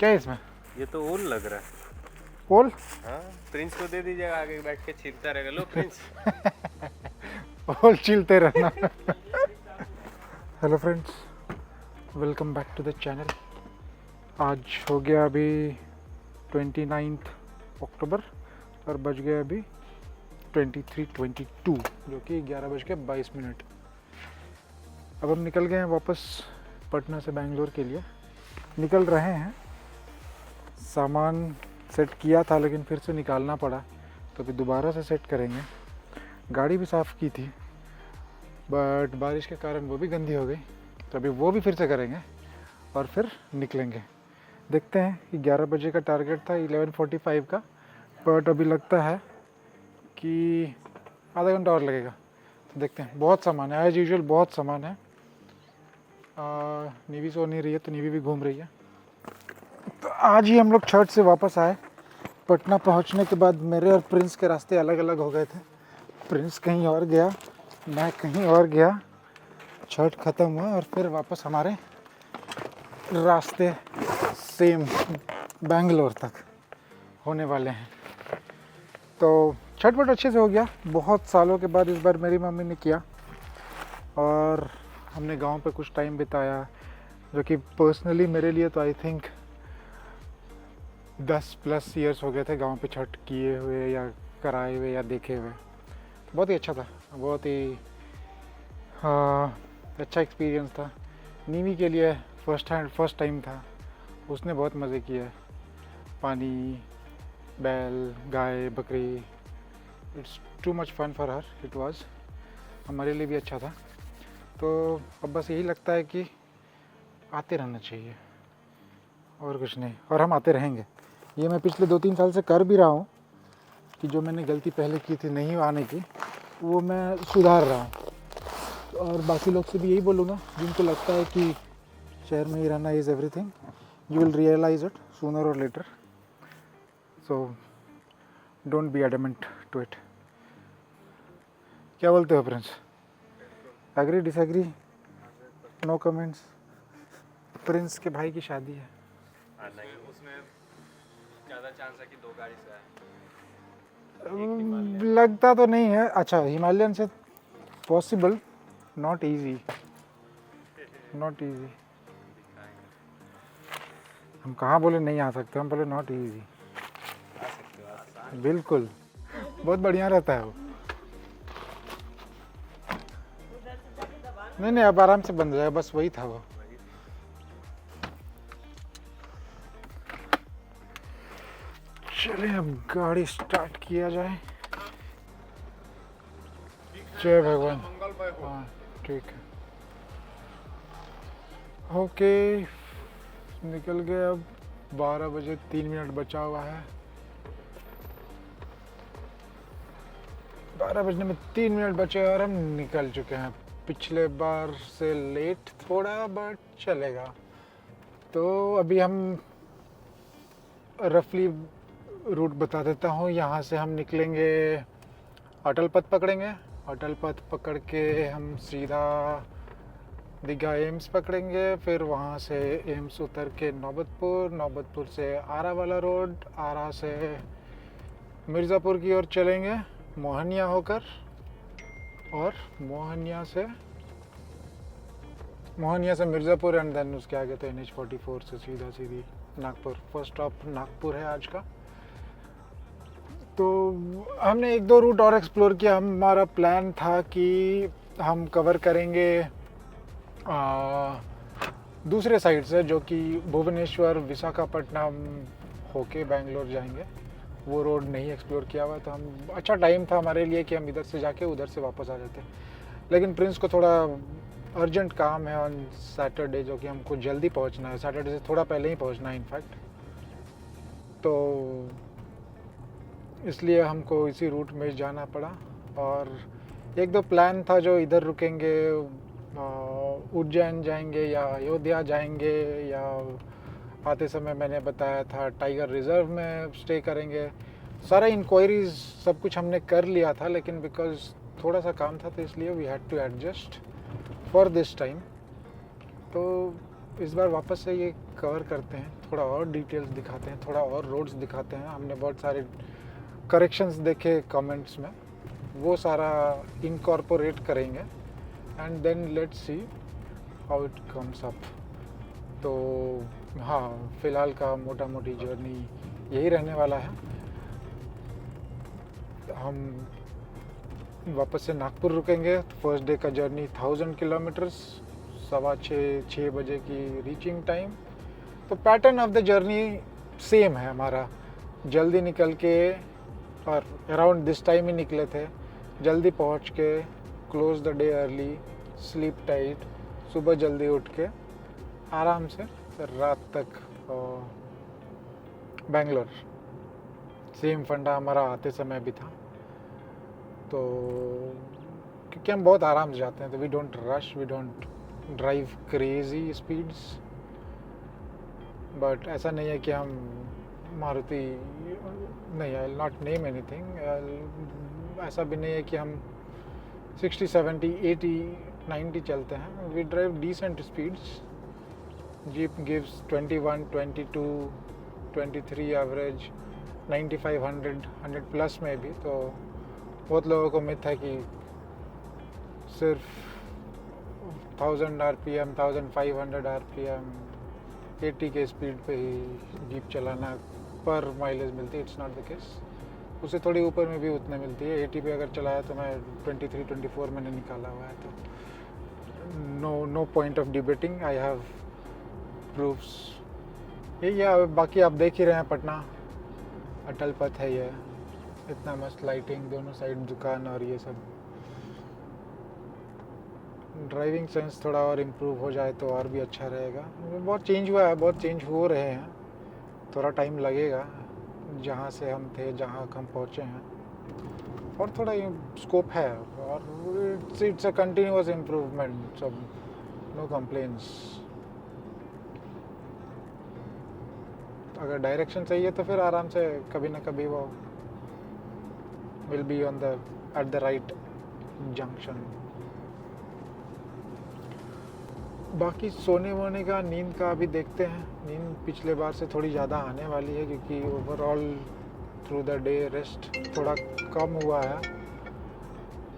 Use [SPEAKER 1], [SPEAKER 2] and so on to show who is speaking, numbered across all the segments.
[SPEAKER 1] क्या है इसमें?
[SPEAKER 2] ये तो ओल लग रहा है।
[SPEAKER 1] ओल?
[SPEAKER 2] हाँ, प्रिंस को दे दीजिएगा, आगे बैठ के छीलता रहेगा। लो प्रिंस।
[SPEAKER 1] ओल छीलते रहना। Hello friends, welcome back to the channel. आज हो गया अभी 29 अक्टूबर और बज गया अभी 23:22 जो कि 11:22। अब हम निकल गए हैं वापस पटना से बेंगलोर के लिए। निकल रहे हैं, सामान सेट किया था लेकिन फिर से निकालना पड़ा, तो अभी दोबारा से सेट करेंगे। गाड़ी भी साफ़ की थी बट बारिश के कारण वो भी गंदी हो गई, तो अभी वो भी फिर से करेंगे और फिर निकलेंगे। देखते हैं कि 11 बजे का टारगेट था 11:45 का, बट अभी लगता है कि आधा घंटा और लगेगा। तो देखते हैं, बहुत सामान है एज यूजुअल, बहुत सामान है। नीवी सो नहीं रही है तो नीवी भी घूम रही है। तो आज ही हम लोग छठ से वापस आए। पटना पहुंचने के बाद मेरे और प्रिंस के रास्ते अलग अलग हो गए थे। प्रिंस कहीं और गया, मैं कहीं और गया। छठ ख़त्म हुआ और फिर वापस हमारे रास्ते सेम बेंगलोर तक होने वाले हैं। तो छठ बट अच्छे से हो गया। बहुत सालों के बाद इस बार मेरी मम्मी ने किया और हमने गांव पे कुछ टाइम बिताया, जो कि पर्सनली मेरे लिए तो आई थिंक 10+ ईयर्स हो गए थे गांव पे छठ किए हुए या कराए हुए या देखे हुए। बहुत ही अच्छा था, बहुत ही अच्छा एक्सपीरियंस था। नीवी के लिए फर्स्ट टाइम था, उसने बहुत मज़े किए। पानी, बैल, गाय, बकरी, it's too much fun for her, it was. हमारे लिए भी अच्छा था। तो अब बस यही लगता है कि आते रहना चाहिए और कुछ नहीं, और हम आते रहेंगे। ये मैं पिछले 2-3 साल से कर भी रहा हूँ कि जो मैंने गलती पहले की थी नहीं आने की, वो मैं सुधार रहा हूँ। और बाकी लोग से भी यही बोलूँगा जिनको लगता है कि शहर में ही रहना is everything, you will realize it sooner और later. So don't be adamant to it. क्या बोलते हो Prince? Agree, disagree, no comments? Prince के भाई की शादी है।
[SPEAKER 2] नहीं, उसमें ज़्यादा चांस है कि 2 गाड़ी से आए।
[SPEAKER 1] लगता तो नहीं है। अच्छा, हिमालयन से possible, not easy, not easy. हम कहाँ बोले नहीं आ सकते, हम बोले नॉट इजी।
[SPEAKER 2] आ सकते हो,
[SPEAKER 1] बिल्कुल, बहुत बढ़िया रहता है वो। नहीं, अब आराम से बन जाएगा, बस वही था वो। चलिए अब गाड़ी स्टार्ट किया जाए। जय भगवान। हाँ ठीक है, ओके निकल गए। अब 12:03 बचा हुआ है। 12 बजने में 3 मिनट बचे और हम निकल चुके हैं। पिछले बार से लेट थोड़ा, बट चलेगा। तो अभी हम रफली रूट बता देता हूँ। यहाँ से हम निकलेंगे, अटल पथ पकड़ेंगे। अटल पथ पकड़ के हम सीधा दीघा एम्स पकड़ेंगे, फिर वहाँ से एम्स उतर के नौबतपुर से आरा वाला रोड, आरा से मिर्ज़ापुर की ओर चलेंगे मोहनिया होकर, और मोहनिया से मिर्ज़ापुर एंड देन उसके आगे तो NH-44 से सीधी नागपुर। फर्स्ट स्टॉप नागपुर है आज का। तो हमने 1-2 रूट और एक्सप्लोर किया। हमारा प्लान था कि हम कवर करेंगे दूसरे साइड से, जो कि भुवनेश्वर विशाखापट्टनम होके बेंगलोर जाएंगे। वो रोड नहीं एक्सप्लोर किया हुआ, तो हम अच्छा टाइम था हमारे लिए कि हम इधर से जाके उधर से वापस आ जाते। लेकिन प्रिंस को थोड़ा अर्जेंट काम है ऑन सैटरडे, जो कि हमको जल्दी पहुंचना है। सैटरडे से थोड़ा पहले ही पहुंचना है इनफैक्ट। तो इसलिए हमको इसी रूट में जाना पड़ा। और 1-2 प्लान था, जो इधर रुकेंगे, उज्जैन जाएंगे या अयोध्या जाएंगे, या आते समय मैंने बताया था टाइगर रिज़र्व में स्टे करेंगे। सारा इंक्वायरीज सब कुछ हमने कर लिया था, लेकिन बिकॉज थोड़ा सा काम था तो इसलिए we had to adjust for this time. तो इस बार वापस से ये कवर करते हैं, थोड़ा और डिटेल्स दिखाते हैं, थोड़ा और रोड्स दिखाते हैं। हमने बहुत सारे करेक्शंस देखे कमेंट्स में, वो सारा इनकॉर्पोरेट करेंगे and then let's see how it comes up. तो हाँ, फ़िलहाल का मोटा मोटी जर्नी यही रहने वाला है। हम वापस से नागपुर रुकेंगे। फर्स्ट डे का जर्नी 1000 किलोमीटर्स, 6:15 बजे की रीचिंग टाइम। तो pattern of the journey same है हमारा, जल्दी निकल के, और अराउंड दिस टाइम ही निकले थे, जल्दी पहुंच के, close the day early, sleep tight, सुबह जल्दी उठ के आराम से रात तक बेंगलोर। सेम फंडा हमारा आते समय भी था। तो क्योंकि हम बहुत आराम से जाते हैं, तो we don't rush, we don't drive crazy speeds. But ऐसा नहीं है कि हम मारुति, नहीं, I will not name anything, ऐसा भी नहीं है कि हम 60, 70, 80, 90 चलते हैं। We drive decent speeds. Jeep gives 21, 22, 23 average, 95, 100 plus में भी। तो बहुत लोगों को मिथ है कि सिर्फ 1000 RPM, 1500 RPM, 80 के स्पीड पे ही जीप चलाना पर माइलेज मिलती है। It's not the case. उससे थोड़ी ऊपर में भी उतने मिलती है। 80 पे अगर चलाया तो मैं 23, 24 मैंने निकाला हुआ है। तो no point of debating, I have proofs. यही है। बाकी आप देख ही रहे हैं, पटना अटल पथ है ये, इतना मस्त लाइटिंग, दोनों साइड दुकान और ये सब। ड्राइविंग सेंस थोड़ा और इम्प्रूव हो जाए तो और भी अच्छा रहेगा। बहुत चेंज हुआ है, बहुत चेंज हो रहे हैं, थोड़ा टाइम लगेगा जहाँ से हम थे, जहाँ हम पहुँचे हैं, और थोड़ा स्कोप है, और इट्स अ कंटिन्यूअस इम्प्रूवमेंट, सब नो कंप्लेंट्स। अगर डायरेक्शन सही है तो फिर आराम से कभी ना कभी वो will be on the at the right junction. बाकी सोने वोने का, नींद का अभी देखते हैं। नींद पिछले बार से थोड़ी ज़्यादा आने वाली है, क्योंकि overall through the day rest थोड़ा कम हुआ है।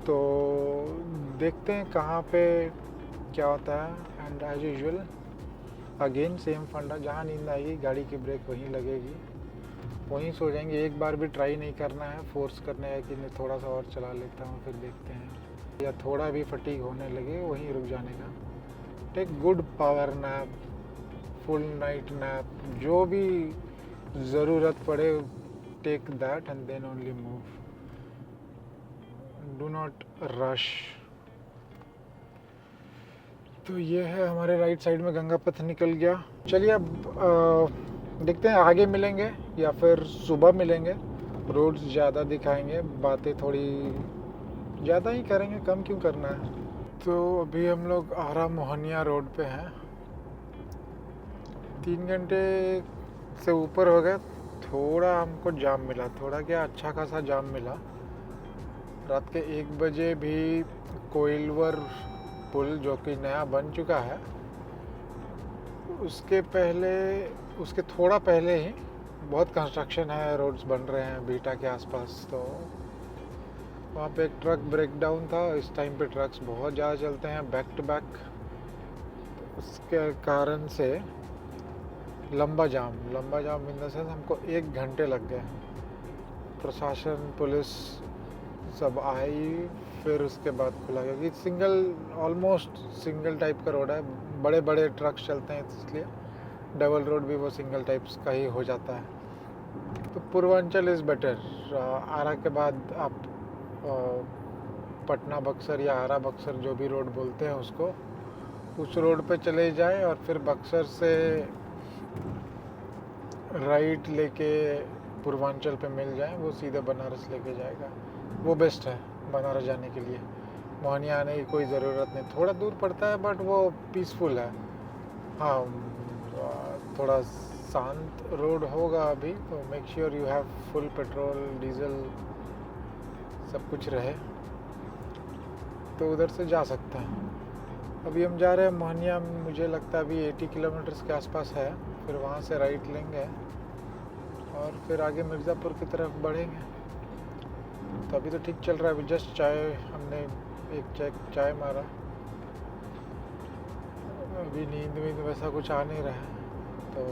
[SPEAKER 1] तो देखते हैं कहाँ पे क्या होता है। And as usual again same funda, जहाँ नींद आएगी गाड़ी की ब्रेक वहीं लगेगी, वहीं सो जाएंगे। एक बार भी ट्राई नहीं करना है, फोर्स करने है कि नहीं थोड़ा सा और चला लेता हूँ फिर देखते हैं, या थोड़ा भी फटीग होने लगे वहीं रुक जाने का। Take good power nap, full night nap, जो भी ज़रूरत पड़े take that and then only move. Do not rush. तो ये है हमारे राइट साइड में गंगा पथ निकल गया। चलिए अब देखते हैं आगे मिलेंगे या फिर सुबह मिलेंगे। रोड्स ज़्यादा दिखाएंगे, बातें थोड़ी ज़्यादा ही करेंगे, कम क्यों करना है। तो अभी हम लोग आरा मोहनिया रोड पे हैं। 3 घंटे से ऊपर हो गए। थोड़ा हमको जाम मिला, थोड़ा क्या अच्छा खासा जाम मिला। रात के 1 बजे भी कोइलवर पुल जो कि नया बन चुका है, उसके पहले, उसके थोड़ा पहले ही बहुत कंस्ट्रक्शन है, रोड्स बन रहे हैं बीटा के आसपास। तो वहाँ पे एक ट्रक ब्रेकडाउन था। इस टाइम पे ट्रक्स बहुत ज़्यादा चलते हैं बैक टू बैक, उसके कारण से लंबा जाम इन द सेंस हमको 1 घंटे लग गए। प्रशासन, पुलिस सब आई, फिर उसके बाद खुला, क्योंकि ऑलमोस्ट सिंगल टाइप का रोड है, बड़े बड़े ट्रक्स चलते हैं, इसलिए डबल रोड भी वो सिंगल टाइप्स का ही हो जाता है। तो पूर्वांचल इज़ बेटर। आरा के बाद आप पटना बक्सर या आरा बक्सर जो भी रोड बोलते हैं उसको, उस रोड पे चले जाए और फिर बक्सर से राइट लेके पूर्वांचल पे मिल जाए, वो सीधे बनारस लेके जाएगा। वो बेस्ट है बनारस जाने के लिए। मोहनिया आने की कोई ज़रूरत नहीं, थोड़ा दूर पड़ता है बट वो पीसफुल है। हाँ, थोड़ा शांत रोड होगा अभी, तो make sure you have full petrol, diesel, सब कुछ रहे, तो उधर से जा सकते हैं। अभी हम जा रहे हैं मोहनिया, मुझे लगता है अभी 80 किलोमीटर्स के आसपास है। फिर वहाँ से राइट लेंगे और फिर आगे मिर्ज़ापुर की तरफ बढ़ेंगे। तो अभी तो ठीक चल रहा है। अभी जस्ट हमने एक चाय मारा। अभी नींद वैसा कुछ आ नहीं रहा है, तो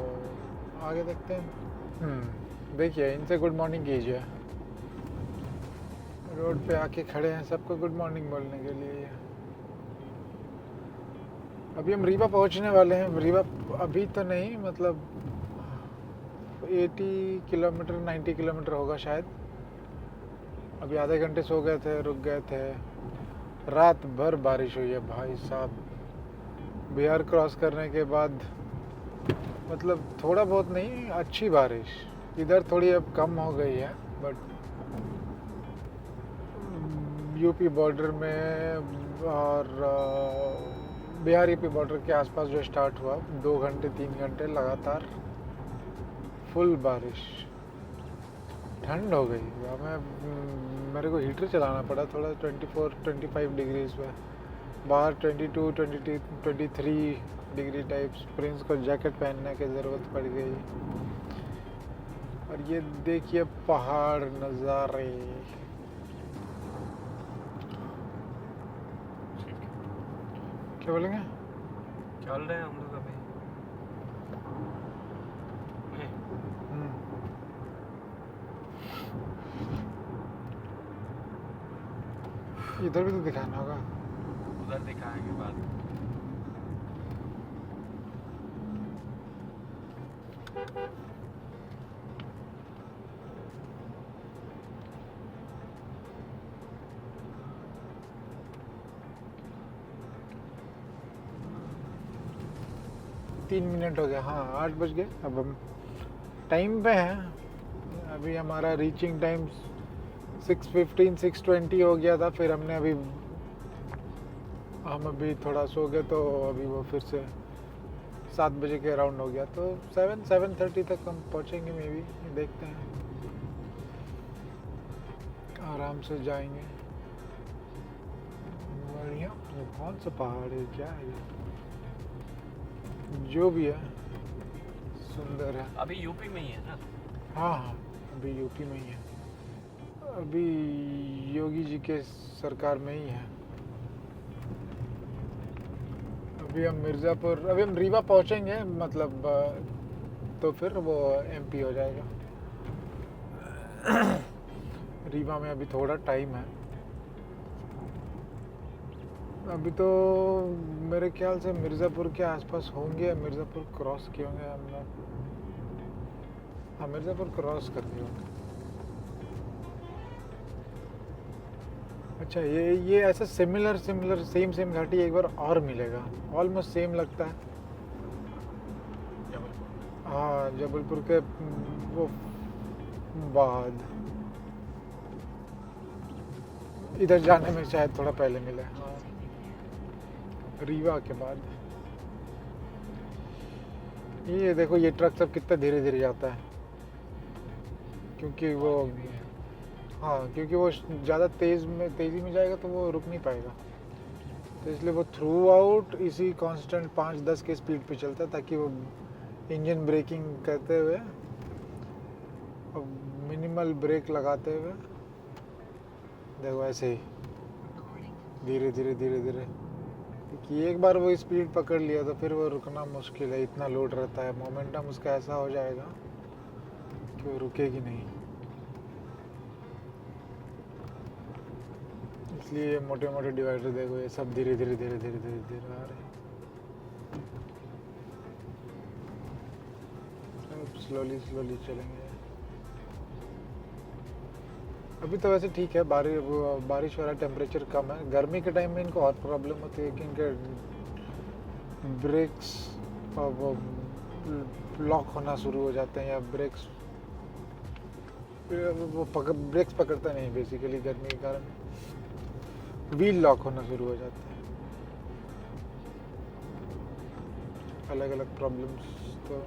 [SPEAKER 1] आगे देखते हैं। देखिए, इनसे गुड मॉर्निंग कीजिए। रोड पे आके खड़े हैं, सबको गुड मॉर्निंग बोलने के लिए। अभी हम रीवा पहुंचने वाले हैं। रीवा अभी तो नहीं, मतलब 80 किलोमीटर 90 किलोमीटर होगा शायद। अभी आधे घंटे सो गए थे, रुक गए थे। रात भर बारिश हुई है भाई साहब। बिहार क्रॉस करने के बाद, मतलब थोड़ा बहुत नहीं, अच्छी बारिश। इधर थोड़ी अब कम हो गई है, बट यूपी बॉर्डर में और बिहार यूपी बॉर्डर के आसपास जो स्टार्ट हुआ, 2 घंटे 3 घंटे लगातार फुल बारिश। ठंड हो गई। मेरे को हीटर चलाना पड़ा थोड़ा। 24-25 डिग्रीज में, बाहर 22-23 डिग्री टाइप्स। प्रिंस को जैकेट पहनने की ज़रूरत पड़ गई। और ये देखिए पहाड़ नज़ारे। क्या बोलेंगे?
[SPEAKER 2] चल रहे हैं हम लोग अभी।
[SPEAKER 1] इधर भी तो दिखाना होगा।
[SPEAKER 2] उधर दिखाएंगे बाद में।
[SPEAKER 1] तीन मिनट हो गया। हाँ, 8 बज गए। अब हम टाइम पे हैं। अभी हमारा रीचिंग टाइम 6:15 6:20 हो गया था। फिर हम अभी थोड़ा सो गए, तो अभी वो फिर से 7 बजे के अराउंड हो गया। तो 7-7:30 तक हम पहुँचेंगे मे बी। देखते हैं, आराम से जाएंगे। बढ़िया। ये कौन सा पहाड़ है, क्या है ये? जो भी है सुंदर है।
[SPEAKER 2] अभी यूपी में ही है ना?
[SPEAKER 1] हाँ हाँ, अभी यूपी में ही है। अभी योगी जी के सरकार में ही है। अभी हम रीवा पहुंचेंगे, मतलब तो फिर वो एमपी हो जाएगा। रीवा में अभी थोड़ा टाइम है। अभी तो मेरे ख्याल से मिर्ज़ापुर के आसपास होंगे। मिर्ज़ापुर क्रॉस किए होंगे हम लोग। हाँ, मिर्ज़ापुर क्रॉस कर दिए होंगे। अच्छा, ये ऐसा सिमिलर सेम घाटी एक बार और मिलेगा। ऑलमोस्ट सेम लगता है। हाँ, जबलपुर के वो बाद इधर जाने में शायद थोड़ा पहले मिले। हाँ, रीवा के बाद। ये देखो, ये ट्रक सब कितना धीरे धीरे जाता है, क्योंकि वो क्योंकि वो ज़्यादा तेज़ी में जाएगा तो वो रुक नहीं पाएगा। तो इसलिए वो थ्रू आउट इसी कांस्टेंट 5-10 के स्पीड पे चलता है, ताकि वो इंजन ब्रेकिंग करते हुए और मिनिमल ब्रेक लगाते हुए, देखो ऐसे ही धीरे धीरे क्योंकि एक बार वो स्पीड पकड़ लिया तो फिर वो रुकना मुश्किल है। इतना लोड रहता है, मोमेंटम उसका ऐसा हो जाएगा कि वो रुकेगी नहीं। इसलिए मोटे मोटे डिवाइडर देखो, ये सब धीरे धीरे आ रहे हैं। सब स्लोली चलेंगे। अभी तो वैसे ठीक है, बारिश हो रहा है, टेम्परेचर कम है। गर्मी के टाइम में इनको और प्रॉब्लम होती है कि इनके ब्रेक्स वो लॉक होना शुरू हो जाते हैं, या ब्रेक्स पकड़ता नहीं बेसिकली। गर्मी के कारण व्हील लॉक होना शुरू हो जाते हैं। अलग अलग प्रॉब्लम्स। तो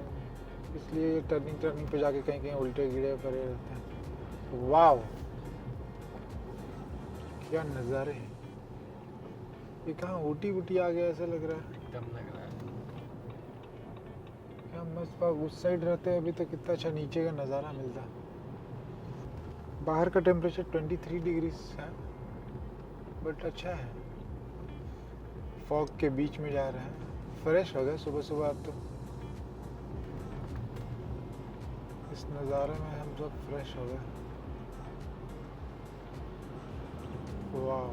[SPEAKER 1] इसलिए टर्निंग पे जाके कहीं उल्टे गिरे पड़े रहते हैं। वाव, क्या नज़ारे हैं। ये कहाँ ऊटी ऊटी आ गया ऐसा लग रहा है।
[SPEAKER 2] एकदम लग रहा है।
[SPEAKER 1] क्या मस्त बाग, उस साइड रहते अभी तो कितना अच्छा नीचे का नज़ारा मिलता। बाहर का टेम्परेचर 23 डिग्री है बट अच्छा है। फॉग के बीच में जा रहे हैं, फ्रेश हो गए सुबह सुबह। अब तो इस नज़ारे में हम सब फ्रेश हो गए। वाह,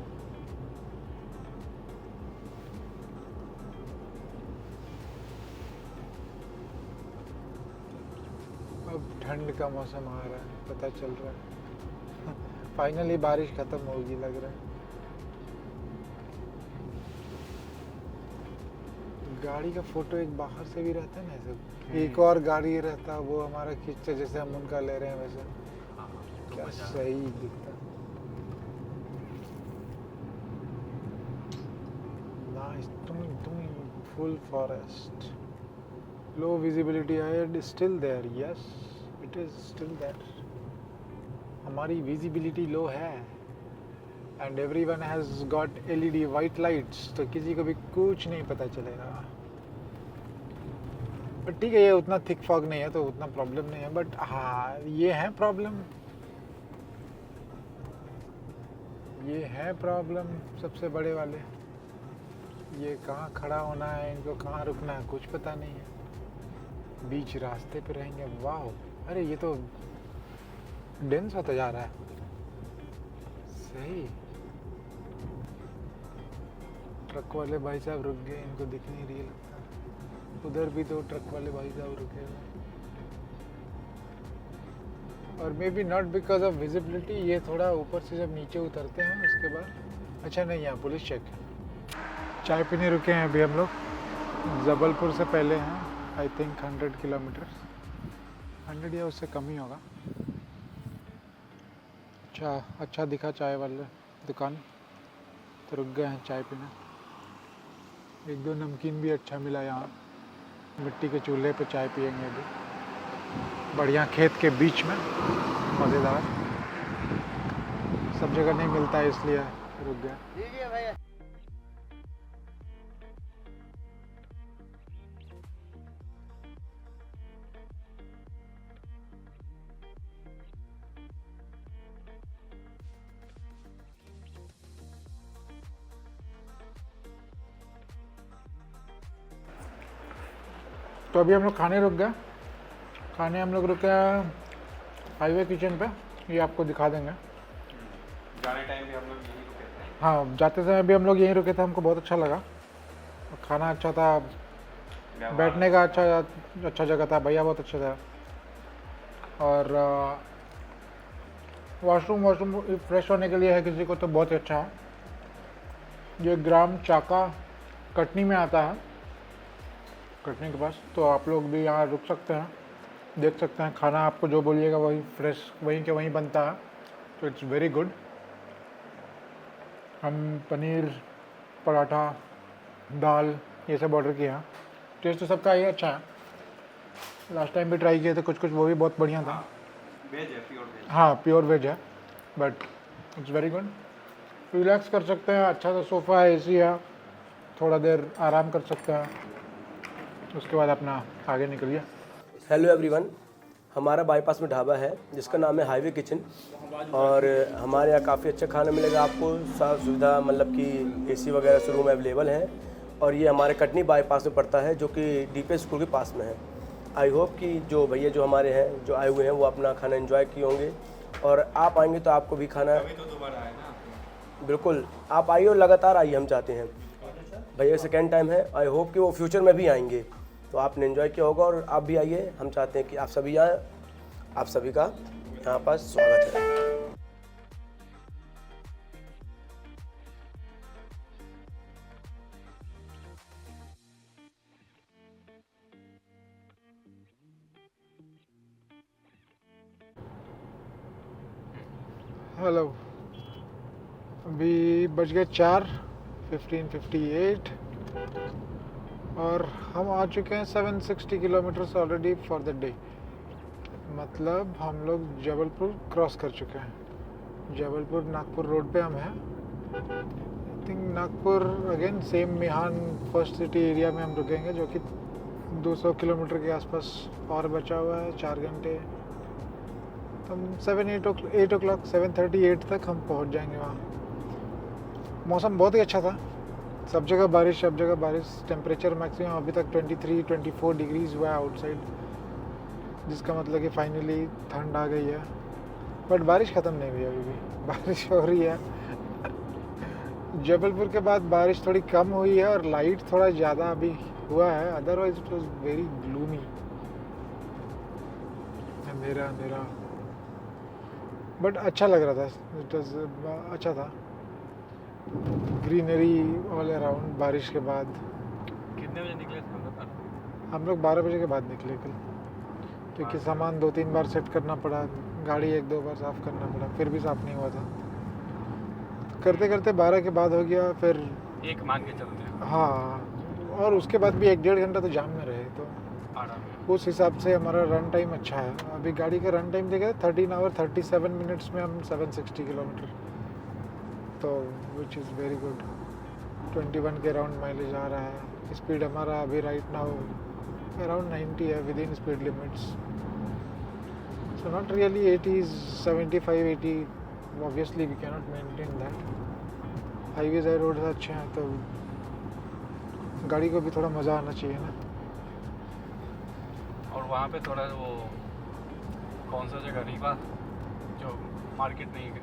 [SPEAKER 1] अब ठंड का मौसम आ रहा है, पता चल रहा है। फाइनली बारिश खत्म होगी लग रहा है। गाड़ी का फोटो एक बाहर से भी रहता है ना ऐसे, एक और गाड़ी रहता वो हमारा खींचते जैसे हम उनका ले रहे हैं वैसे।
[SPEAKER 2] हाँ, तो
[SPEAKER 1] क्या
[SPEAKER 2] मजा।
[SPEAKER 1] सही दिखता। नाइस, तुम full forest, low visibility ahead is still there, yes it is still there। हमारी विजिबिलिटी लो है and everyone has got LED white lights, तो किसी को भी कुछ नहीं पता चलेगा। बट ठीक है, ये उतना थिक फॉग नहीं है तो उतना प्रॉब्लम नहीं है। बट हाँ, ये है प्रॉब्लम, ये है प्रॉब्लम सबसे बड़े वाले। ये कहाँ खड़ा होना है, इनको कहाँ रुकना है कुछ पता नहीं है। बीच रास्ते पे रहेंगे। वाह, अरे ये तो डेंस होता जा रहा है। सही, ट्रक वाले भाई साहब रुक गए, इनको दिख नहीं रही लगता। उधर भी तो ट्रक वाले भाई साहब रुके हुए। और may be not because of visibility, ये थोड़ा ऊपर से जब नीचे उतरते हैं उसके बाद। अच्छा नहीं, यहाँ पुलिस चेक है। चाय पीने रुके हैं अभी हम लोग। जबलपुर से पहले हैं आई थिंक 100 किलोमीटर, 100 या उससे कम ही होगा। अच्छा दिखा चाय वाले दुकान, तो रुक गए हैं चाय पीने। एक दो नमकीन भी अच्छा मिला यहाँ। मिट्टी के चूल्हे पे चाय पियेंगे अभी, बढ़िया खेत के बीच में, मज़ेदार। सब जगह नहीं मिलता है इसलिए रुक गया।
[SPEAKER 3] ठीक है भैया।
[SPEAKER 1] तो अभी हम लोग खाने रुक गए। खाने हम लोग रुके हाईवे किचन पे, ये आपको दिखा देंगे।
[SPEAKER 2] जाने टाइम भी हम लोग यहीं रुके थे।
[SPEAKER 1] हाँ, जाते समय भी हम लोग यहीं रुके थे, हमको बहुत अच्छा लगा। खाना अच्छा था, बैठने का अच्छा जगह था, भैया बहुत अच्छा था। और वॉशरूम फ्रेश होने के लिए है किसी को तो बहुत ही अच्छा है। ये ग्राम चाका कटनी में आता है, कटनी के पास। तो आप लोग भी यहाँ रुक सकते हैं, देख सकते हैं। खाना आपको जो बोलिएगा वही फ्रेश वहीं के वहीं बनता है, तो इट्स वेरी गुड। हम पनीर, पराठा, दाल ये सब ऑर्डर किया। टेस्ट तो सबका ही अच्छा है। लास्ट टाइम भी ट्राई किए थे कुछ, वो भी बहुत बढ़िया था।
[SPEAKER 2] वेज है, प्योर वेज।
[SPEAKER 1] हाँ, प्योर वेज है, but it's very good. Relax कर सकते हैं, अच्छा सा सोफ़ा है, AC है, थोड़ा देर आराम कर सकते हैं, उसके बाद अपना आगे निकलिए।
[SPEAKER 3] हेलो एवरीवन, हमारा बाईपास में ढाबा है जिसका नाम है हाईवे किचन। और हमारे यहाँ काफ़ी अच्छा खाना मिलेगा आपको, सब सुविधा मतलब कि AC वगैरह से रूम अवेलेबल हैं। और ये हमारे कटनी बाईपास में पड़ता है, जो कि DP स्कूल के पास में है। आई होप कि जो भैया जो हमारे हैं जो आए हुए हैं वो अपना खाना एंजॉय किए होंगे, और आप आएंगे तो आपको भी खाना।
[SPEAKER 2] अभी तो दोबारा आए ना।
[SPEAKER 3] बिल्कुल, आप आइए और लगातार आइए, हम चाहते हैं। भैया सेकेंड टाइम है, आई होप कि वो फ्यूचर में भी आएंगे, तो आपने एंजॉय किया होगा। और आप भी आइए, हम चाहते हैं कि आप सभी आए। आप सभी का यहाँ पर स्वागत है।
[SPEAKER 1] हेलो, अभी बज गए 4, 15:58 और हम आ चुके हैं 760 kilometre already for the day. मतलब हम लोग जबलपुर क्रॉस कर चुके हैं। जबलपुर नागपुर रोड पे हम हैं। थिंक नागपुर अगेन सेम मिहान फर्स्ट सिटी एरिया में हम रुकेंगे, जो कि 200 किलोमीटर के आसपास और बचा हुआ है, 4 घंटे। तो हम 8 o'clock 7:38 तक हम पहुंच जाएंगे वहाँ। मौसम बहुत ही अच्छा था, सब जगह बारिश, टेम्परेचर मैक्सिमम अभी तक 23-24 डिग्रीज हुआ है आउटसाइड, जिसका मतलब कि फाइनली ठंड आ गई है। बट बारिश ख़त्म नहीं हुई, अभी भी बारिश हो रही है। जबलपुर के बाद बारिश थोड़ी कम हुई है और लाइट थोड़ा ज़्यादा अभी हुआ है, otherwise it was very gloomy, अंधेरा अंधेरा। बट अच्छा लग रहा था, इट वॉज अच्छा था, ग्रीनरी ऑल अराउंड बारिश के बाद।
[SPEAKER 2] कितने बजे निकले थे हम लोग?
[SPEAKER 1] हम लोग 12 बजे के बाद निकले कल, क्योंकि सामान 2-3 बार सेट करना पड़ा, गाड़ी 1-2 बार साफ़ करना पड़ा, फिर भी साफ़ नहीं हुआ था। करते करते 12 के बाद हो गया, फिर
[SPEAKER 2] एक मान के चलते हैं
[SPEAKER 1] हाँ, और उसके बाद भी 1-1.5 घंटा तो जाम में रहे, तो
[SPEAKER 2] आराम में।
[SPEAKER 1] उस हिसाब से हमारा रन टाइम अच्छा है। अभी गाड़ी का रन टाइम देखा 13 आवर 37 मिनट्स में हम 760 किलोमीटर, तो विच इज़ वेरी गुड। 21 के अराउंड माइलेज आ रहा है। स्पीड हमारा अभी राइट नाउ अराउंड 90 है, within speed limits, so not really 80s 75-80, obviously we cannot maintain that. Highways है, रोड अच्छे हैं, तो गाड़ी को भी थोड़ा मज़ा आना चाहिए ना।
[SPEAKER 2] और वहाँ पे थोड़ा वो कौन सा जगह, रीवा, जो मार्केट नहीं है।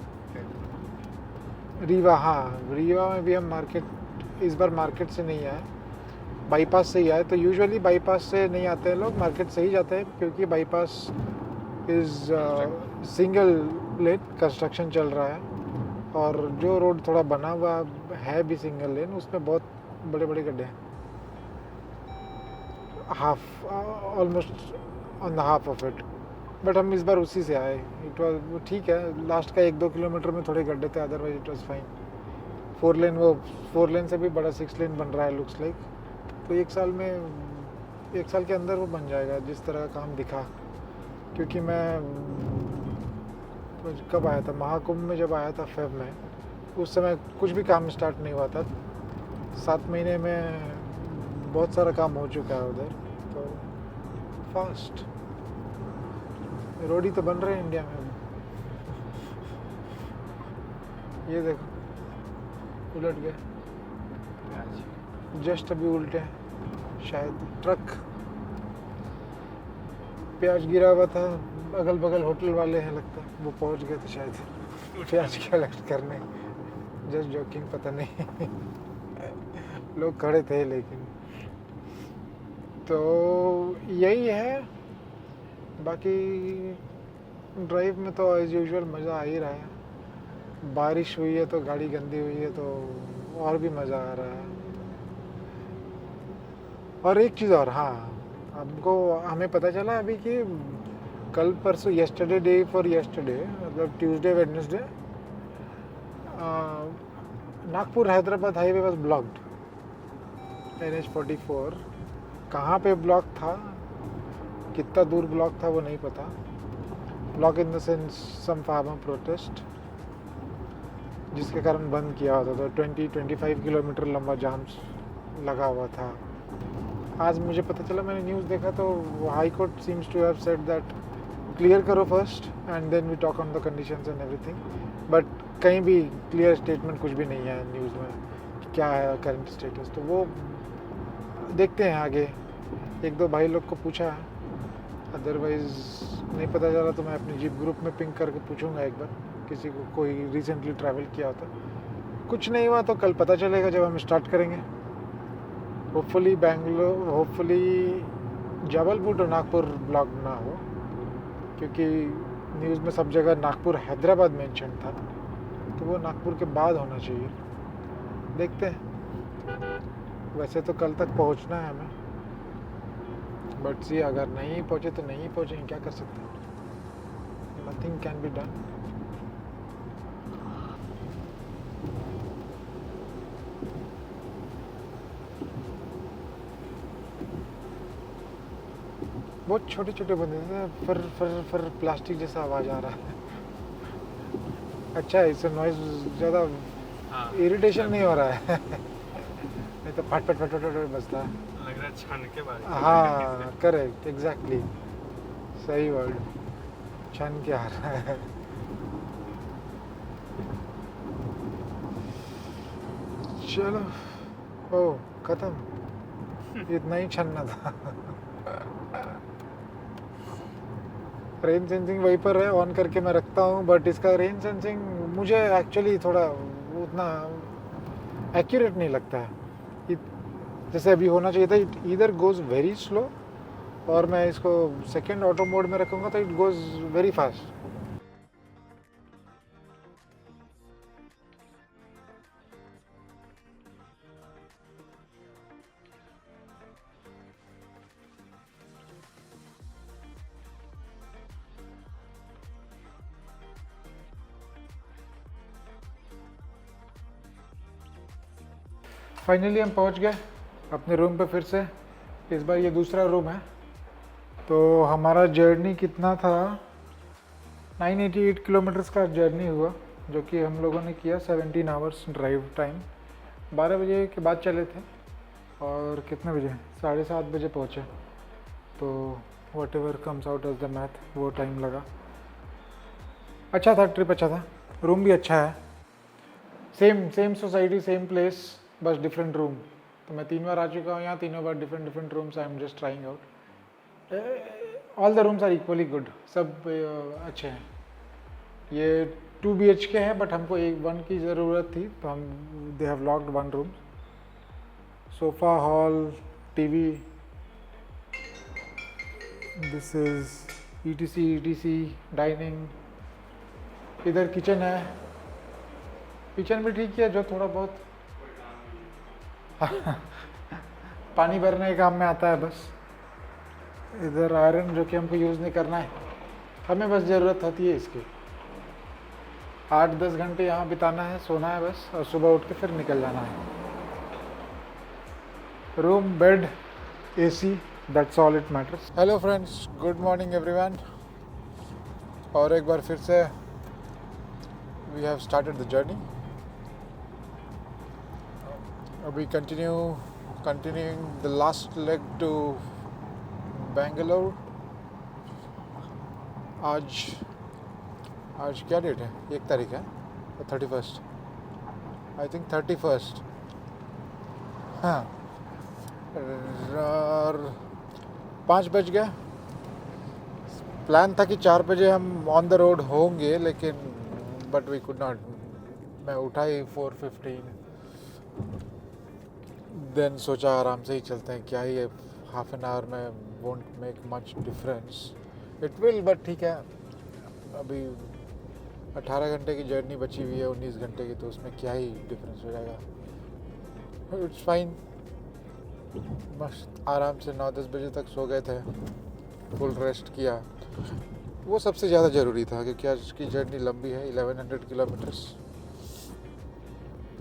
[SPEAKER 1] रीवा, हाँ रीवा में भी हम मार्केट, इस बार मार्केट से नहीं आए, बाईपास से ही आए। तो यूजुअली बाईपास से नहीं आते हैं लोग, मार्केट से ही जाते हैं, क्योंकि bypass is single lane, construction चल रहा है, और जो रोड थोड़ा बना हुआ है भी सिंगल लेन, उसमें बहुत बड़े बड़े गड्ढे हैं, half almost on the half of it. But हम इस बार उसी से आए, इट वाज ठीक है। लास्ट का 1-2 किलोमीटर में थोड़े गड्ढे थे, अदरवाइज इट वाज फाइन। 4 लेन, वो 4 लेन से भी बड़ा 6 लेन बन रहा है लुक्स लाइक। तो 1 साल के अंदर वो बन जाएगा, जिस तरह का काम दिखा। क्योंकि मैं कब आया था, महाकुंभ में जब आया था फेब में, उस समय कुछ भी काम स्टार्ट नहीं हुआ था। 7 महीने में बहुत सारा काम हो चुका है उधर, तो फास्ट रोड ही तो बन रहे हैं इंडिया में। ये देखो उलट गए, जस्ट अभी उल्टे हैं शायद। ट्रक प्याज गिरा हुआ था, अगल बगल होटल वाले हैं लगता है, वो पहुंच गए थे शायद प्याज कलेक्ट करने। जस्ट जोकिंग, पता नहीं लोग खड़े थे लेकिन। तो यही है, बाकी ड्राइव में तो एज यूजुअल मज़ा आ ही रहा है। बारिश हुई है तो गाड़ी गंदी हुई है तो और भी मज़ा आ रहा है। और एक चीज़ और, हाँ हमें पता चला अभी कि कल परसों, येस्टरडे डे फॉर येस्टरडे, मतलब Tuesday Wednesday, Nagpur Hyderabad highway was blocked, NH-44। कहाँ पे ब्लॉक था, कितना दूर ब्लॉक था वो नहीं पता। Block in the sense some farmer protest, जिसके कारण बंद किया होता, तो 20-25 किलोमीटर लंबा जाम लगा हुआ था। आज मुझे पता चला, मैंने न्यूज़ देखा तो high court seems to have said that clear करो first and then we talk on the conditions and everything. But कहीं भी क्लियर स्टेटमेंट कुछ भी नहीं है न्यूज़ में कि क्या है करंट स्टेटस, तो वो देखते हैं आगे। 1-2 भाई लोग को पूछा है, अदरवाइज़ नहीं पता चला तो मैं अपने जीप ग्रुप में पिंक करके पूछूंगा एक बार, किसी को कोई रिसेंटली ट्रैवल किया होता। कुछ नहीं हुआ तो कल पता चलेगा जब हम स्टार्ट करेंगे। होपफुली बेंगलोर, होपफुली जबलपुर तो नागपुर ब्लॉक ना हो, क्योंकि न्यूज़ में सब जगह नागपुर हैदराबाद मेंशन था, तो वो नागपुर के बाद होना चाहिए। देखते हैं, वैसे तो कल तक पहुंचना है हमें, बट सी अगर नहीं पहुंचे तो नहीं पहुंचेंगे, क्या कर सकते हैं, नथिंग कैन बी डन। बहुत छोटे छोटे बंदे थे, फिर प्लास्टिक जैसा आवाज़ आ रहा है। अच्छा है, इससे नॉइज़ ज़्यादा
[SPEAKER 2] हाँ
[SPEAKER 1] इरिटेशन नहीं हो रहा है नहीं तो फट फट फट फट फट बजता है।
[SPEAKER 2] लग रहा है छन के बारे
[SPEAKER 1] हाँ करेक्ट एग्जैक्टली सही वर्ड छन के आ रहा है। चलो ओ खत्म इतना ही छनना था रेन सेंसिंग वहीं पर है ऑन करके मैं रखता हूँ बट इसका रेन सेंसिंग मुझे एक्चुअली थोड़ा उतना एक्यूरेट नहीं लगता है जैसे अभी होना चाहिए था। It either goes very slow और मैं इसको सेकेंड ऑटो मोड में रखूँगा तो it goes very fast. Finally हम पहुंच गए अपने रूम पे फिर से। इस बार ये दूसरा रूम है। तो हमारा जर्नी कितना था 988 किलोमीटर्स का जर्नी हुआ जो कि हम लोगों ने किया 17 आवर्स ड्राइव टाइम। 12 बजे के बाद चले थे और कितने बजे 7:30 बजे पहुँचे। तो whatever comes out as the math वो टाइम लगा। अच्छा था ट्रिप अच्छा था। रूम भी अच्छा है सेम सोसाइटी सेम प्लेस बस डिफरेंट रूम। तो मैं 3 बार आ चुका हूँ यहाँ तीनों बार different rooms I am just trying out. All the rooms are equally good सब अच्छे हैं। ये 2 BHK है बट हमको एक 1 की ज़रूरत थी तो हम they have locked 1 room. Sofa hall TV this is ETC dining. इधर किचन है। किचन भी ठीक है जो थोड़ा बहुत पानी भरने के काम में आता है बस। इधर आयरन जो कि हमको यूज़ नहीं करना है हमें बस ज़रूरत होती है इसकी। 8-10 घंटे यहाँ बिताना है सोना है बस और सुबह उठ के फिर निकल जाना है। Room bed AC that's all it matters. Hello friends good morning everyone. और एक बार फिर से we have started the journey. We continuing the last leg to Bangalore। आज क्या डेट है 1 तारीख है 31 आई थिंक 31 हाँ। और 5 बज गया। प्लान था कि 4 बजे हम ऑन द रोड होंगे लेकिन बट वी कुड नॉट। मैं उठा ही 4:15 देन सोचा आराम से ही चलते हैं क्या ही हाफ एन आवर में won't make much difference it will but ठीक है। अभी 18 घंटे की जर्नी बची हुई है 19 घंटे की तो उसमें क्या ही डिफरेंस हो जाएगा। It's fine. मस्त आराम से 9-10 बजे तक सो गए थे फुल रेस्ट किया वो सबसे ज़्यादा ज़रूरी था क्योंकि आज की जर्नी लंबी है 1100 किलोमीटर्स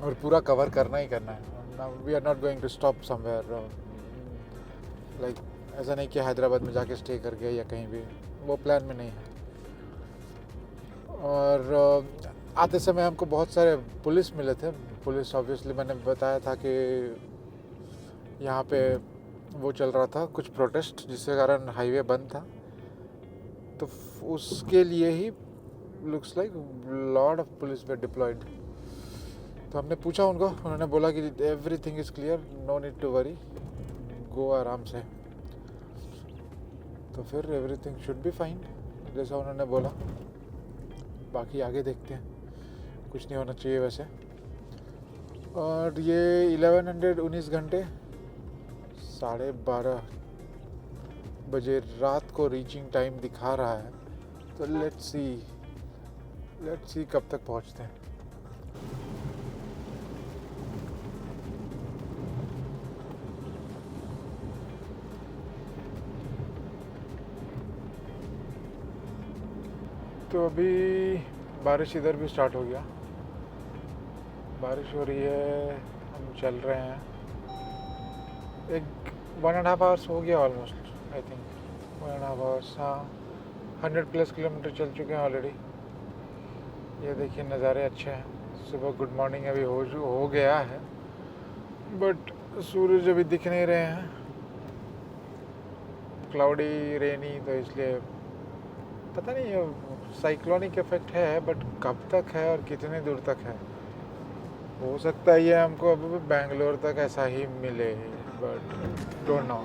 [SPEAKER 1] और पूरा कवर करना ही करना है। We are not going to stop somewhere like ऐसा नहीं कि हैदराबाद में जाके स्टे कर गए या कहीं भी वो प्लान में नहीं है। और आते समय हमको बहुत सारे पुलिस मिले थे। पुलिस ऑब्वियसली मैंने बताया था कि यहाँ पे वो चल रहा था कुछ प्रोटेस्ट जिसके कारण हाईवे बंद था तो उसके लिए ही looks like lot of police were deployed. तो हमने पूछा उनको उन्होंने बोला कि everything is clear no need to worry go आराम से। तो फिर एवरीथिंग शुड बी फाइन जैसा उन्होंने बोला। बाकी आगे देखते हैं कुछ नहीं होना चाहिए वैसे। और ये 19 घंटे 12:30 बजे रात को रीचिंग टाइम दिखा रहा है तो लेट्स सी कब तक पहुंचते हैं। तो अभी बारिश इधर भी स्टार्ट हो गया। बारिश हो रही है हम चल रहे हैं 1.5 आवर्स हो गया ऑलमोस्ट आई थिंक 1.5 आवर्स। हाँ 100+ किलोमीटर चल चुके हैं ऑलरेडी। ये देखिए नज़ारे अच्छे हैं सुबह गुड मॉर्निंग अभी हो गया है, बट सूरज अभी दिख नहीं रहे हैं, क्लाउडी रेनी, तो इसलिए पता नहीं ये साइक्लोनिक इफेक्ट है, बट कब तक है और कितने दूर तक है। हो सकता है ये हमको अभी भी बेंगलोर तक ऐसा ही मिले, बट डोंट नो।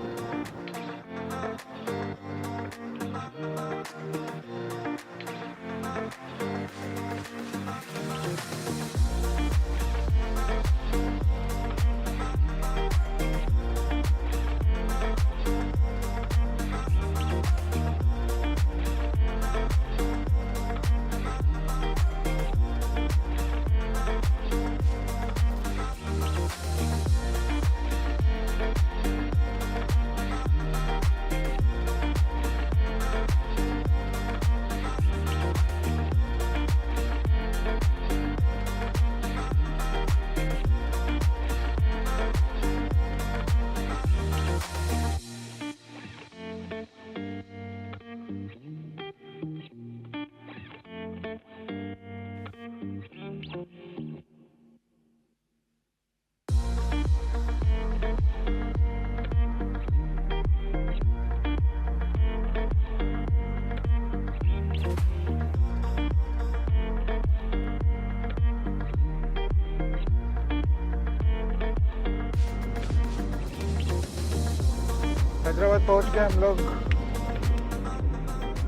[SPEAKER 1] हैदराबाद पहुंच गए हम लोग।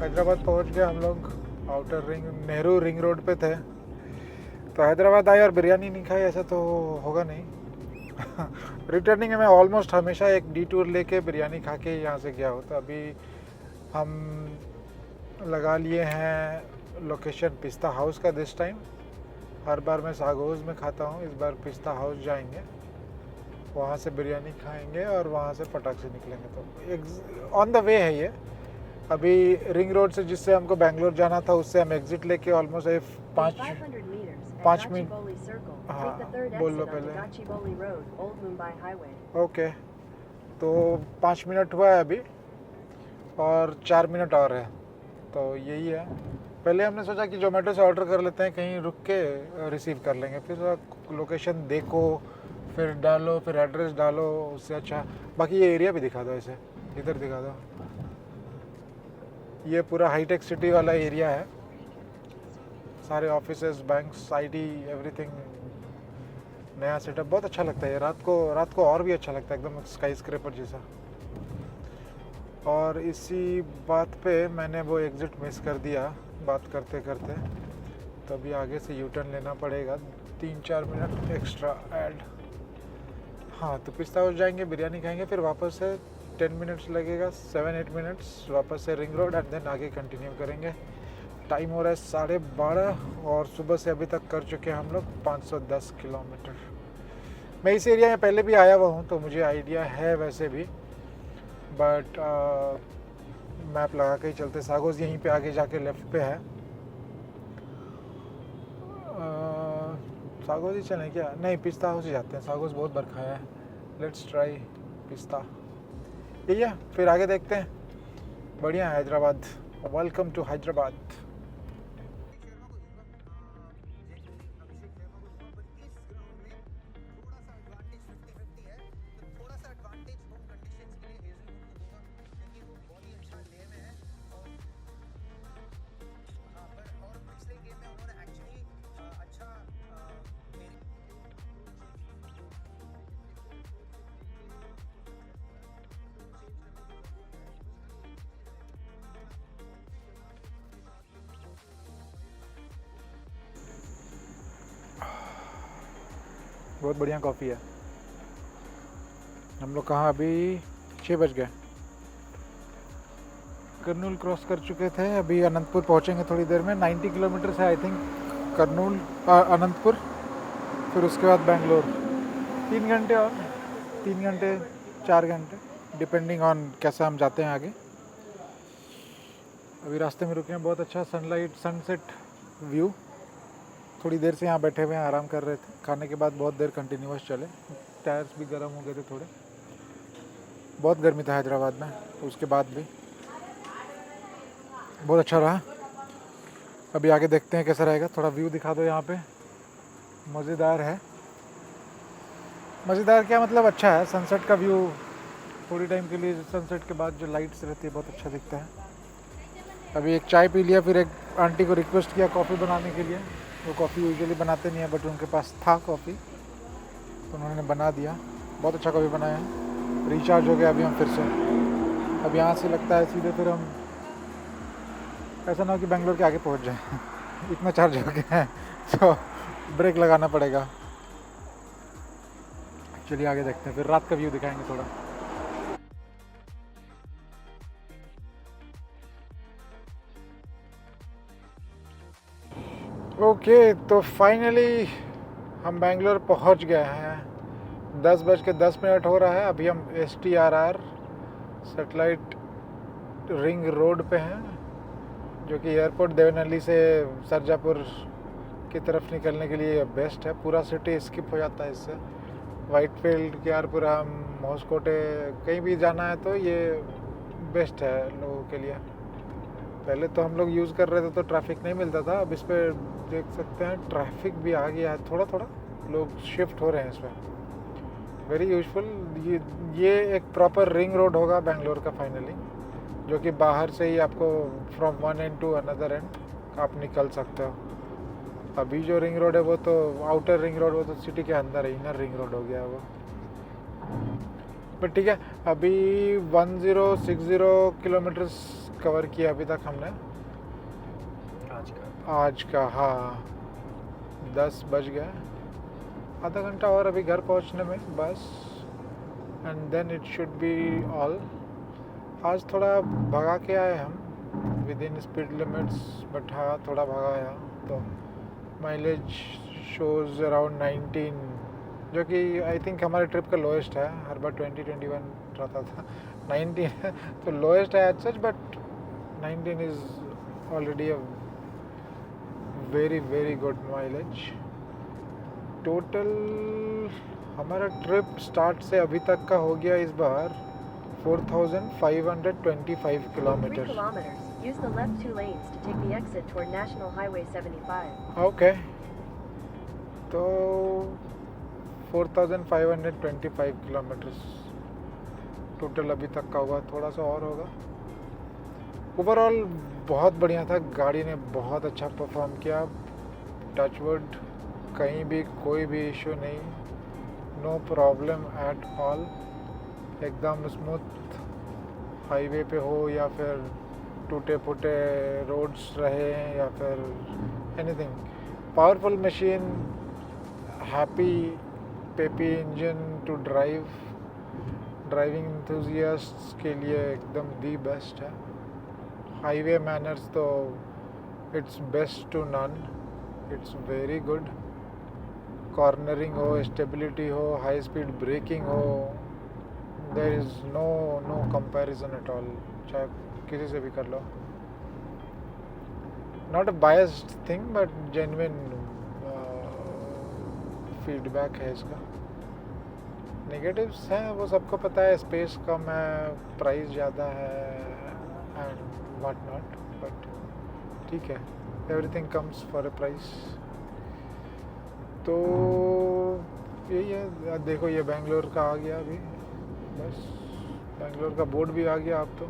[SPEAKER 1] हैदराबाद पहुंच गए हम लोग। Outer ring, Nehru ring road पे थे, तो हैदराबाद आए और बिरयानी नहीं खाई, ऐसा तो होगा नहीं। रिटर्निंग में मैं ऑलमोस्ट हमेशा एक डिटूर लेके बिरयानी खा के यहाँ से गया हूँ। तो अभी हम लगा लिए हैं लोकेशन पिस्ता हाउस का दिस टाइम। हर बार मैं सागोज में खाता हूँ, इस बार पिस्ता हाउस जाएंगे, वहाँ से बिरयानी खाएंगे और वहाँ से फटाक से निकलेंगे। तो ऑन द वे है ये। अभी रिंग रोड से जिससे हमको बेंगलोर जाना था उससे हम एग्जिट लेके ऑलमोस्ट 5 मिनट। हाँ बोल लो पहले। ओके, तो 5 मिनट हुआ है अभी और 4 मिनट और है, तो यही है। पहले हमने सोचा कि जोमेटो से ऑर्डर कर लेते हैं, कहीं रुक के रिसीव कर लेंगे, फिर लोकेशन देखो, फिर डालो, फिर एड्रेस डालो, उससे अच्छा। बाकी ये एरिया भी दिखा दो, ऐसे इधर दिखा दो। ये पूरा हाईटेक सिटी वाला एरिया है, सारे ऑफिसेज, बैंक्स, आईटी, एवरीथिंग नया सेटअप। बहुत अच्छा लगता है रात को और भी अच्छा लगता है, एकदम स्काई स्क्रैपर जैसा। और इसी बात पे मैंने वो एग्ज़िट मिस कर दिया बात करते करते, तो अभी आगे से यू टर्न लेना पड़ेगा, 3-4 मिनट एक्स्ट्रा ऐड। हाँ, तो पिस्ता हाउस जाएंगे, बिरयानी खाएंगे, फिर वापस से 10 मिनट्स लगेगा, 7-8 मिनट्स, वापस से रिंग रोड एंड देन आगे कंटिन्यू करेंगे। टाइम हो रहा है 12:30 और सुबह से अभी तक कर चुके हैं हम लोग 510 किलोमीटर। मैं इस एरिया में पहले भी आया हुआ हूँ, तो मुझे आइडिया है वैसे भी, बट मैप लगा के ही चलते। सागोज यहीं पे आगे जाके लेफ्ट पे है। सागोज ही चलें क्या? नहीं, पिस्ता हाउस ही जाते हैं, सागोज बहुत बार खाया है। लेट्स ट्राई पिस्ता। यही है, फिर आगे देखते हैं। बढ़िया है हैदराबाद। Welcome to Hyderabad. बहुत बढ़िया कॉफ़ी है। हम लोग कहाँ अभी 6 बज गए। कर्नूल क्रॉस कर चुके थे, अभी अनंतपुर पहुँचेंगे थोड़ी देर में। 90 किलोमीटर से आई थिंक कर्नूल अनंतपुर, फिर उसके बाद बेंगलोर। 3 घंटे और 3 घंटे 4 घंटे डिपेंडिंग ऑन कैसा हम जाते हैं आगे। अभी रास्ते में रुके हैं, बहुत अच्छा सनसेट व्यू। थोड़ी देर से यहाँ बैठे हुए हैं, आराम कर रहे थे। खाने के बाद बहुत देर कंटिन्यूअस चले, टायर्स भी गर्म हो गए थे थोड़े। बहुत गर्मी था हैदराबाद में, तो उसके बाद भी बहुत अच्छा रहा। अभी आगे देखते हैं कैसा रहेगा। थोड़ा व्यू दिखा दो यहाँ पे। मज़ेदार है। मज़ेदार क्या मतलब अच्छा है, सनसेट का व्यू थोड़ी टाइम के लिए, सनसेट के बाद जो लाइट्स रहती है बहुत अच्छा दिखता है। अभी एक चाय पी लिया, फिर एक आंटी को रिक्वेस्ट किया कॉफ़ी बनाने के लिए। वो कॉफ़ी यूजुअली बनाते नहीं है बट उनके पास था कॉफ़ी तो उन्होंने बना दिया। बहुत अच्छा कॉफ़ी बनाया है। रिचार्ज हो गया अभी हम फिर से। अब यहाँ से लगता है सीधे फिर हम, ऐसा ना हो कि बेंगलोर के आगे पहुँच जाए इतना चार्ज हो गया है तो ब्रेक लगाना पड़ेगा। चलिए आगे देखते हैं, फिर रात का व्यू दिखाएंगे थोड़ा। ओके तो फाइनली हम बेंगलोर पहुंच गए हैं। 10:10 हो रहा है। अभी हम STRR सैटेलाइट रिंग रोड पे हैं, जो कि एयरपोर्ट देवनहल्ली से सरजापुर की तरफ निकलने के लिए बेस्ट है। पूरा सिटी स्किप हो जाता है इससे। वाइटफील्ड, केआरपुरम, होसकोटे, कहीं भी जाना है तो ये बेस्ट है लोगों के लिए। पहले तो हम लोग यूज़ कर रहे थे तो ट्रैफिक नहीं मिलता था। अब इस पर देख सकते हैं ट्रैफिक भी आ गया है, थोड़ा थोड़ा लोग शिफ्ट हो रहे हैं इस पर। Very useful. ये एक प्रॉपर रिंग रोड होगा बेंगलोर का फाइनली, जो कि बाहर से ही आपको from one end to another end आप निकल सकते हो। अभी जो रिंग रोड है वो तो आउटर रिंग रोड, वो तो सिटी के अंदर है, इनर रिंग रोड हो गया है वो। बट ठीक है, अभी 1060 किलोमीटर्स कवर किया अभी तक हमने आज का। हाँ 10 बज गया, आधा घंटा और अभी घर पहुंचने में बस, and then it should be all. आज थोड़ा भगा के आए हम within speed limits, but हाँ थोड़ा भगाया तो माइलेज शोज़ अराउंड 19, जो कि आई थिंक हमारे ट्रिप का लोएस्ट है। हर बार 20-21 रहता था, 19 तो लोएस्ट है as such, but 19 is already a very very good mileage. Total हमारा ट्रिप स्टार्ट से अभी तक का हो गया इस बार 4,525 किलोमीटर।
[SPEAKER 4] Use the left 2 lanes to take the exit toward National Highway 75.
[SPEAKER 1] Okay तो 4,525 किलोमीटर्स टोटल अभी तक का हुआ, थोड़ा सा और होगा। ओवरऑल बहुत बढ़िया था, गाड़ी ने बहुत अच्छा परफॉर्म किया। टचवुड कहीं भी कोई भी इशू नहीं, नो प्रॉब्लम एट ऑल, एकदम स्मूथ। हाईवे पे हो या फिर टूटे फूटे रोड्स रहे या फिर anything, powerful machine, happy peppy engine to drive. Driving enthusiasts के लिए एकदम दी बेस्ट है। हाईवे मैनर्स तो it's best to none, it's very good. Cornering हो, स्टेबिलिटी हो, हाई स्पीड ब्रेकिंग हो, there is no comparison at all, चाहे किसी से भी कर लो। Not a biased thing but genuine feedback है इसका। नेगेटिव्स हैं वो सबको पता है, स्पेस कम है, प्राइस ज़्यादा है एंड व्हाट नॉट, बट ठीक है, everything comes for a price. तो यही है। देखो ये बेंगलोर का आ गया अभी, बस बेंगलोर का बोर्ड भी आ गया। अब तो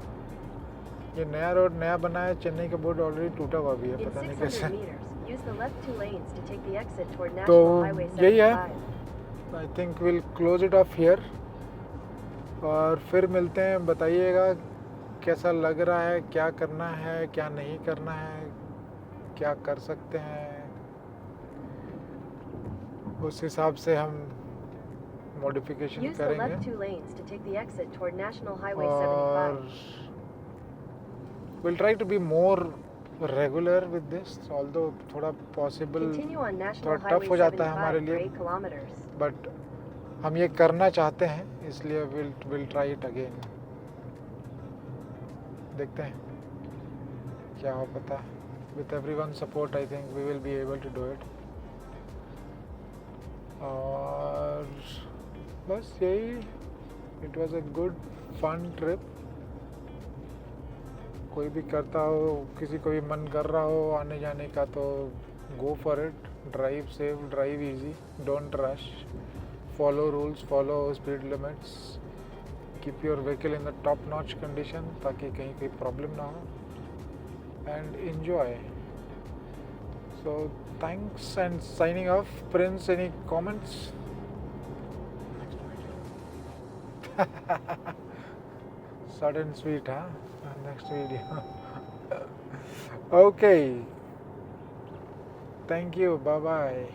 [SPEAKER 1] ये नया रोड नया बना है, चेन्नई का बोर्ड ऑलरेडी टूटा हुआ भी है,
[SPEAKER 4] In
[SPEAKER 1] पता नहीं
[SPEAKER 4] 600
[SPEAKER 1] कैसे।
[SPEAKER 4] meters, use the left 2 lanes to take the exit toward
[SPEAKER 1] तो
[SPEAKER 4] National Highway
[SPEAKER 1] यही है,
[SPEAKER 4] 75.
[SPEAKER 1] I think will close it of here और फिर मिलते हैं। बताइएगा कैसा लग रहा है, क्या करना है, क्या नहीं करना है, क्या कर सकते हैं, उस हिसाब से हम मॉडिफिकेशन
[SPEAKER 4] Use the
[SPEAKER 1] करेंगे।
[SPEAKER 4] left 2 lanes to take the exit toward National Highway
[SPEAKER 1] और
[SPEAKER 4] 75.
[SPEAKER 1] we'll try to be more regular with this, although थोड़ा possible
[SPEAKER 4] Continue on National
[SPEAKER 1] थोड़ा
[SPEAKER 4] Highway
[SPEAKER 1] टफ हो जाता है हमारे
[SPEAKER 4] 75 for
[SPEAKER 1] लिए,
[SPEAKER 4] 8 kilometers.
[SPEAKER 1] बट हम ये करना चाहते हैं, इसलिए विल ट्राई इट अगेन। देखते हैं क्या हो पता। With everyone support I think we will be able to do it. और बस यही, it was a good fun trip. कोई भी करता हो, किसी को भी मन कर रहा हो आने जाने का तो go for it, drive safe, drive easy, don't rush, follow rules, follow speed limits, keep your vehicle in the top notch condition ताकि कहीं कोई problem ना हो, and enjoy. So thanks and signing off. Prince, any comments? Short and sweet, huh? Next video. Okay. Thank you. Bye bye.